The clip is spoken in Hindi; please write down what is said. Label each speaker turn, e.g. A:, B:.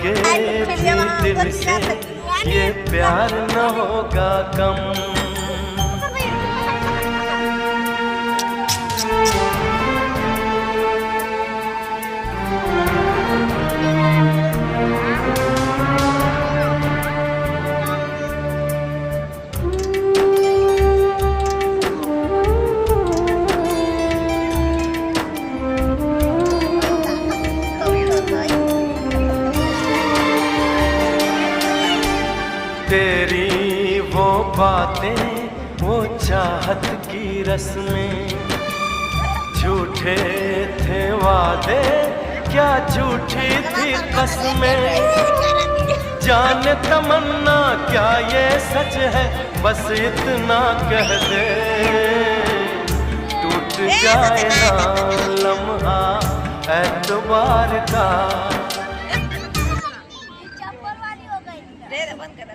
A: लगे भी दिल से ये प्यार न होगा कम। तेरी वो बातें वो चाहत की रस्में, झूठे थे वादे क्या झूठी थी कसमें। जाने तमन्ना क्या ये सच है, बस इतना कह दे टूट जाए ना लम्हा एतबार का।
B: बंद कर